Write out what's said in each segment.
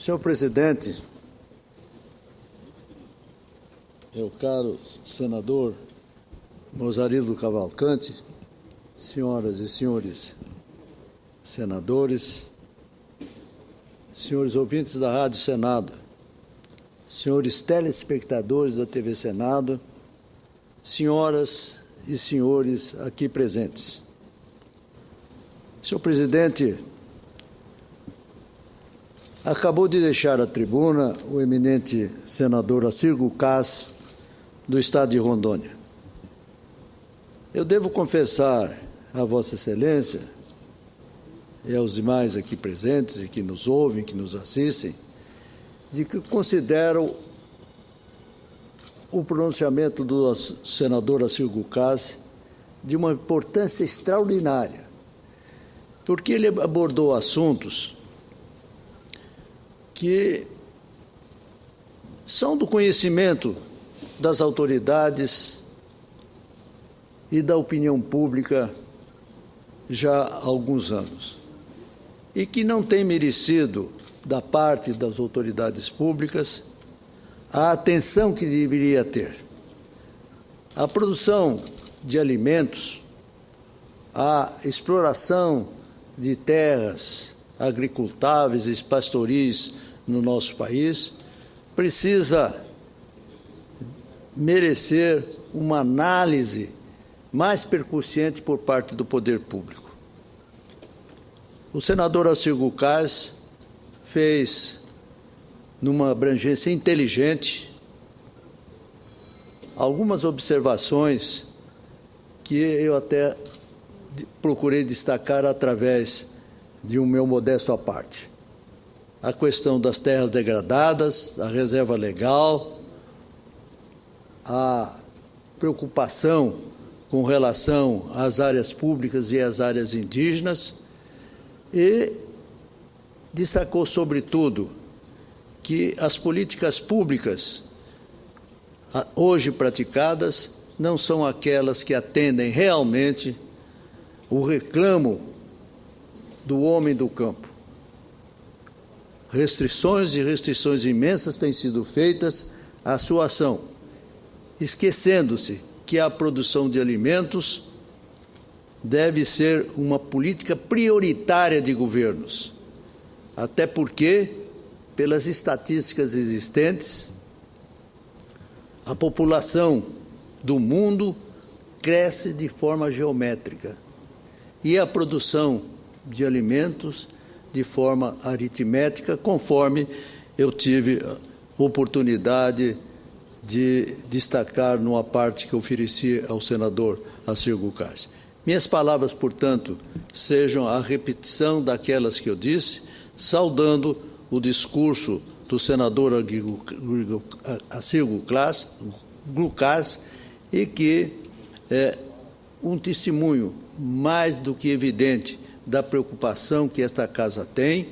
Senhor presidente, meu caro senador Mozarino Cavalcante, senhoras e senhores senadores, senhores ouvintes da Rádio Senado, senhores telespectadores da TV Senado, senhoras e senhores aqui presentes. Senhor presidente, acabou de deixar a tribuna o eminente senador Assir Gulkás, do estado de Rondônia. Eu devo confessar a Vossa Excelência e aos demais aqui presentes e que nos ouvem, que nos assistem, de que considero o pronunciamento do senador Assir Gulkás de uma importância extraordinária, porque ele abordou assuntos que são do conhecimento das autoridades e da opinião pública já há alguns anos, e que não tem merecido, da parte das autoridades públicas, a atenção que deveria ter. A produção de alimentos, a exploração de terras agricultáveis e pastoris no nosso país precisa merecer uma análise mais percussiente por parte do poder público. O senador Assir Gulkás fez, numa abrangência inteligente, algumas observações que eu até procurei destacar através de um meu modesto à parte. A questão das terras degradadas, a reserva legal, a preocupação com relação às áreas públicas e às áreas indígenas, e destacou, sobretudo, que as políticas públicas hoje praticadas não são aquelas que atendem realmente o reclamo do homem do campo. Restrições e restrições imensas têm sido feitas à sua ação, esquecendo-se que a produção de alimentos deve ser uma política prioritária de governos, até porque, pelas estatísticas existentes, a população do mundo cresce de forma geométrica e a produção de alimentos de forma aritmética, conforme eu tive oportunidade de destacar numa parte que ofereci ao senador Assir Gulkás. Minhas palavras, portanto, sejam a repetição daquelas que eu disse, saudando o discurso do senador Assir Gulkás, e que é um testemunho mais do que evidente da preocupação que esta casa tem,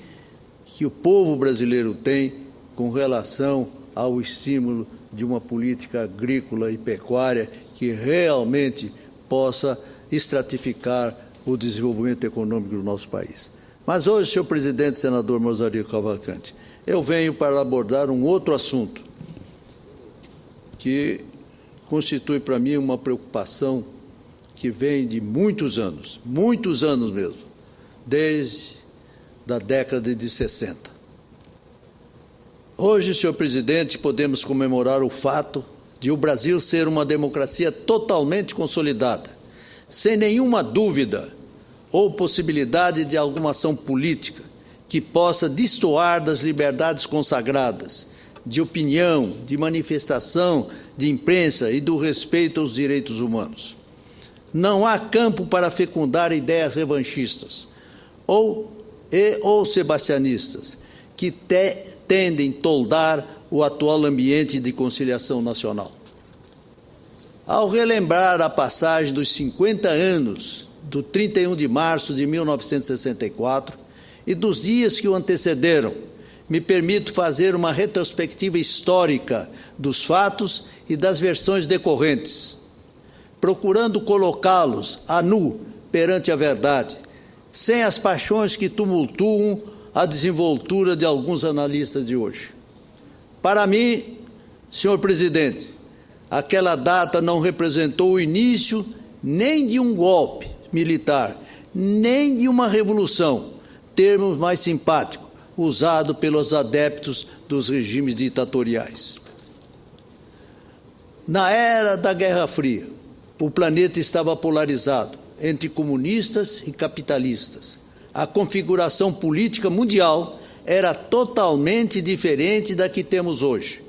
que o povo brasileiro tem com relação ao estímulo de uma política agrícola e pecuária que realmente possa estratificar o desenvolvimento econômico do nosso país. Mas hoje, senhor presidente, senador Mozarino Cavalcante, eu venho para abordar um outro assunto que constitui para mim uma preocupação que vem de muitos anos mesmo, desde a década de 60. Hoje, senhor presidente, podemos comemorar o fato de o Brasil ser uma democracia totalmente consolidada, sem nenhuma dúvida ou possibilidade de alguma ação política que possa destoar das liberdades consagradas, de opinião, de manifestação, de imprensa e do respeito aos direitos humanos. Não há campo para fecundar ideias revanchistas ou sebastianistas, que tendem a toldar o atual ambiente de conciliação nacional. Ao relembrar a passagem dos 50 anos do 31 de março de 1964 e dos dias que o antecederam, me permito fazer uma retrospectiva histórica dos fatos e das versões decorrentes, procurando colocá-los a nu perante a verdade, sem as paixões que tumultuam a desenvoltura de alguns analistas de hoje. Para mim, senhor presidente, aquela data não representou o início nem de um golpe militar, nem de uma revolução, termo mais simpático, usado pelos adeptos dos regimes ditatoriais. Na era da Guerra Fria, o planeta estava polarizado entre comunistas e capitalistas. A configuração política mundial era totalmente diferente da que temos hoje.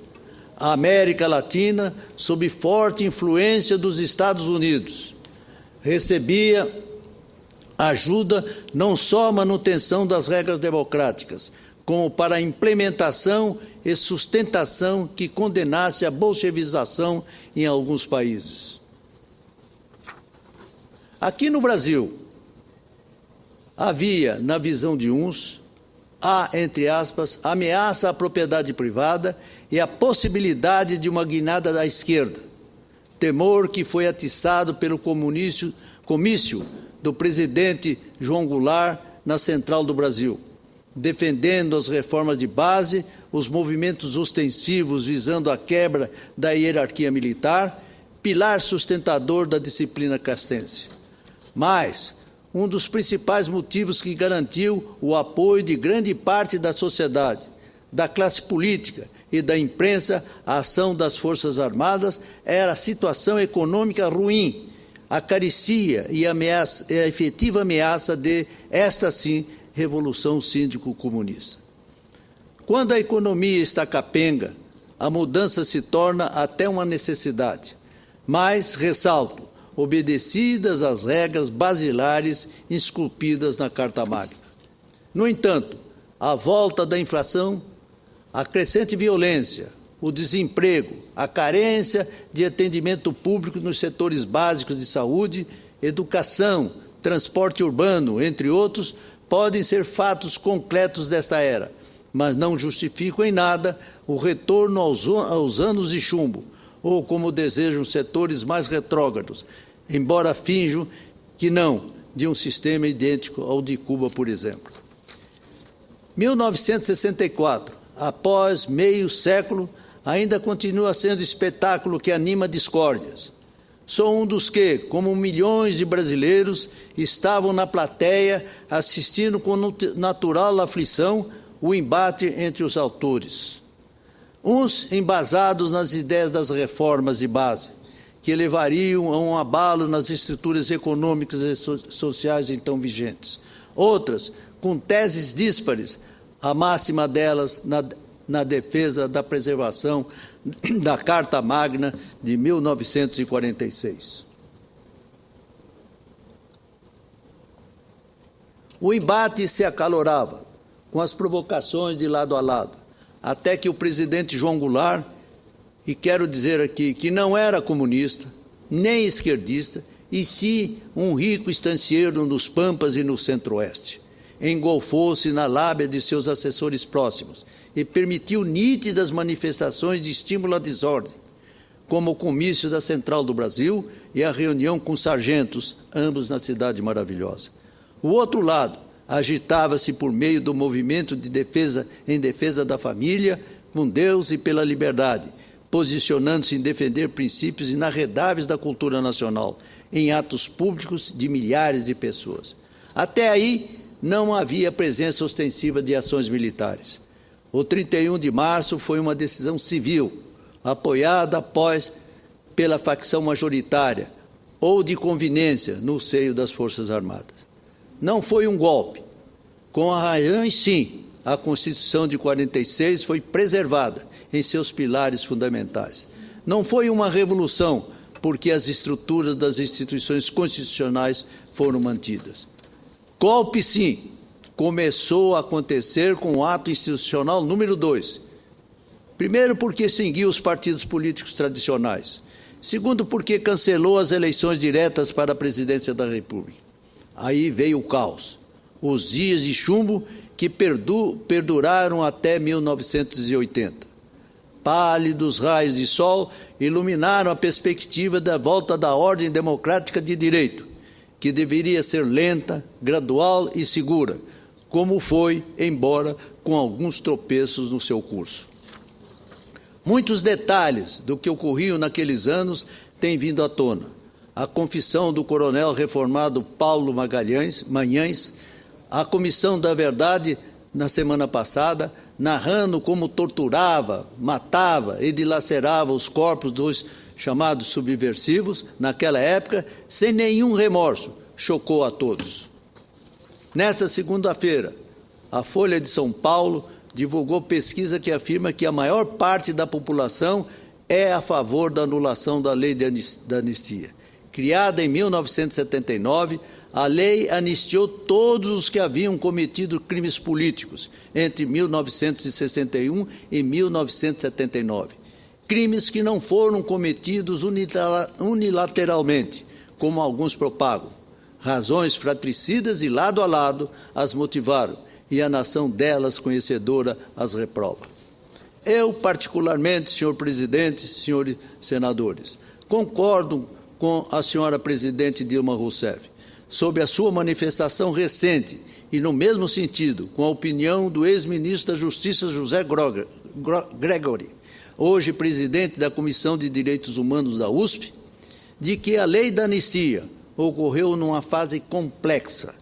A América Latina, sob forte influência dos Estados Unidos, recebia ajuda não só à manutenção das regras democráticas, como para a implementação e sustentação que condenasse a bolchevização em alguns países. Aqui no Brasil, havia, na visão de uns, entre aspas, ameaça à propriedade privada e a possibilidade de uma guinada da esquerda, temor que foi atiçado pelo comício do presidente João Goulart na Central do Brasil, defendendo as reformas de base, os movimentos ostensivos visando a quebra da hierarquia militar, pilar sustentador da disciplina castrense. Mas um dos principais motivos que garantiu o apoio de grande parte da sociedade, da classe política e da imprensa à ação das Forças Armadas era a situação econômica ruim, a caricia e a efetiva ameaça de, esta sim, revolução síndico-comunista. Quando a economia está capenga, a mudança se torna até uma necessidade. Mas, ressalto, obedecidas às regras basilares esculpidas na Carta Magna. No entanto, a volta da inflação, a crescente violência, o desemprego, a carência de atendimento público nos setores básicos de saúde, educação, transporte urbano, entre outros, podem ser fatos concretos desta era, mas não justificam em nada o retorno aos anos de chumbo, ou como desejam setores mais retrógrados, embora finjam que não, de um sistema idêntico ao de Cuba, por exemplo. 1964, após meio século, ainda continua sendo espetáculo que anima discórdias. Sou um dos que, como milhões de brasileiros, estavam na plateia assistindo com natural aflição o embate entre os autores. Uns embasados nas ideias das reformas de base, que levariam a um abalo nas estruturas econômicas e sociais então vigentes. Outras, com teses díspares, a máxima delas na defesa da preservação da Carta Magna de 1946. O embate se acalorava, com as provocações de lado a lado, até que o presidente João Goulart, e quero dizer aqui que não era comunista, nem esquerdista, e sim um rico estancieiro nos Pampas e no Centro-Oeste, engolfou-se na lábia de seus assessores próximos e permitiu nítidas manifestações de estímulo à desordem, como o comício da Central do Brasil e a reunião com sargentos, ambos na Cidade Maravilhosa. O outro lado agitava-se por meio do movimento de defesa em defesa da família, com Deus e pela liberdade, posicionando-se em defender princípios inarredáveis da cultura nacional, em atos públicos de milhares de pessoas. Até aí, não havia presença ostensiva de ações militares. O 31 de março foi uma decisão civil, apoiada pela facção majoritária, ou de conveniência no seio das Forças Armadas. Não foi um golpe. Com arranhões, sim, a Constituição de 46 foi preservada em seus pilares fundamentais. Não foi uma revolução, porque as estruturas das instituições constitucionais foram mantidas. Golpe, sim, começou a acontecer com o ato institucional número 2. Primeiro, porque extinguiu os partidos políticos tradicionais. Segundo, porque cancelou as eleições diretas para a presidência da República. Aí veio o caos, os dias de chumbo que perduraram até 1980. Pálidos raios de sol iluminaram a perspectiva da volta da ordem democrática de direito, que deveria ser lenta, gradual e segura, como foi, embora com alguns tropeços no seu curso. Muitos detalhes do que ocorriam naqueles anos têm vindo à tona. A confissão do coronel reformado Paulo Manhães, a Comissão da Verdade, na semana passada, narrando como torturava, matava e dilacerava os corpos dos chamados subversivos, naquela época, sem nenhum remorso, chocou a todos. Nesta segunda-feira, a Folha de São Paulo divulgou pesquisa que afirma que a maior parte da população é a favor da anulação da lei da anistia. Criada em 1979, a lei anistiou todos os que haviam cometido crimes políticos entre 1961 e 1979. Crimes que não foram cometidos unilateralmente, como alguns propagam. Razões fratricidas e lado a lado as motivaram, e a nação delas conhecedora as reprova. Eu, particularmente, senhor presidente, senhores senadores, concordo com a senhora presidente Dilma Rousseff sobre a sua manifestação recente e, no mesmo sentido, com a opinião do ex-ministro da Justiça José Gregory, hoje presidente da Comissão de Direitos Humanos da USP, de que a lei da anistia ocorreu numa fase complexa,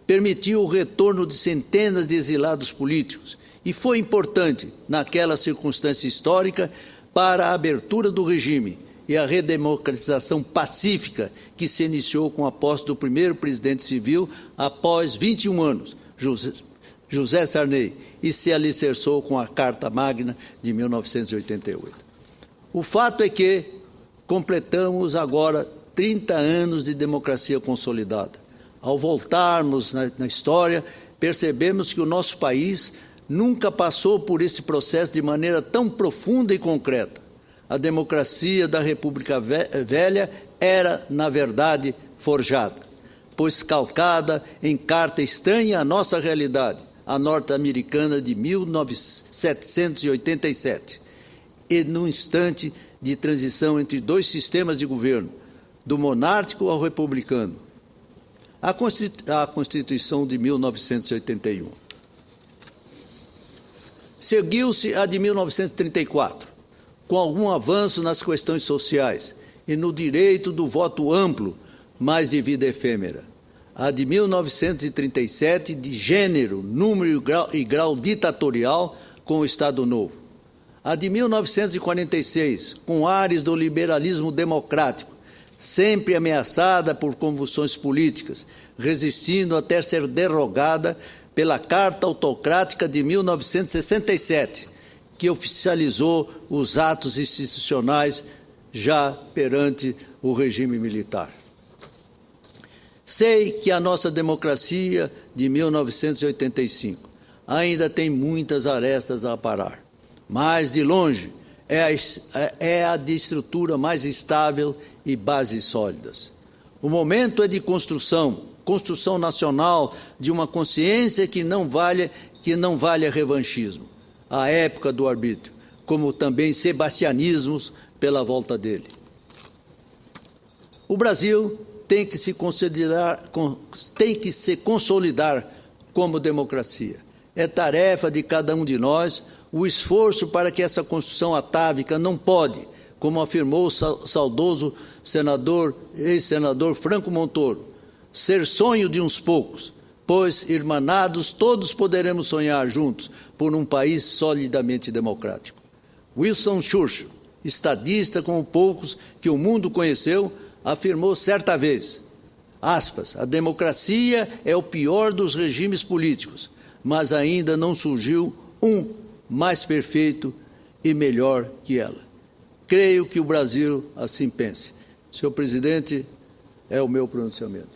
permitiu o retorno de centenas de exilados políticos e foi importante, naquela circunstância histórica, para a abertura do regime e a redemocratização pacífica que se iniciou com a posse do primeiro presidente civil após 21 anos, José Sarney, e se alicerçou com a Carta Magna de 1988. O fato é que completamos agora 30 anos de democracia consolidada. Ao voltarmos na história, percebemos que o nosso país nunca passou por esse processo de maneira tão profunda e concreta. A democracia da República Velha era, na verdade, forjada, pois calcada em carta estranha à nossa realidade, a norte-americana de 1787, e no instante de transição entre dois sistemas de governo, do monárquico ao republicano, a Constituição de 1981. Seguiu-se a de 1934, com algum avanço nas questões sociais e no direito do voto amplo, mas de vida efêmera. A de 1937, de gênero, número e grau ditatorial, com o Estado Novo. A de 1946, com ares do liberalismo democrático, sempre ameaçada por convulsões políticas, resistindo até ser derrogada pela Carta Autocrática de 1967, que oficializou os atos institucionais já perante o regime militar. Sei que a nossa democracia de 1985 ainda tem muitas arestas a aparar, mas, de longe, é a de estrutura mais estável e bases sólidas. O momento é de construção nacional de uma consciência que não vale revanchismo, a época do arbítrio, como também sebastianismos pela volta dele. O Brasil tem que se consolidar como democracia. É tarefa de cada um de nós o esforço para que essa construção atávica não pode, como afirmou o saudoso ex-senador Franco Montoro, ser sonho de uns poucos, pois, irmanados, todos poderemos sonhar juntos por um país solidamente democrático. Winston Churchill, estadista como poucos que o mundo conheceu, afirmou certa vez, aspas, a democracia é o pior dos regimes políticos, mas ainda não surgiu um mais perfeito e melhor que ela. Creio que o Brasil assim pense. Senhor presidente, é o meu pronunciamento.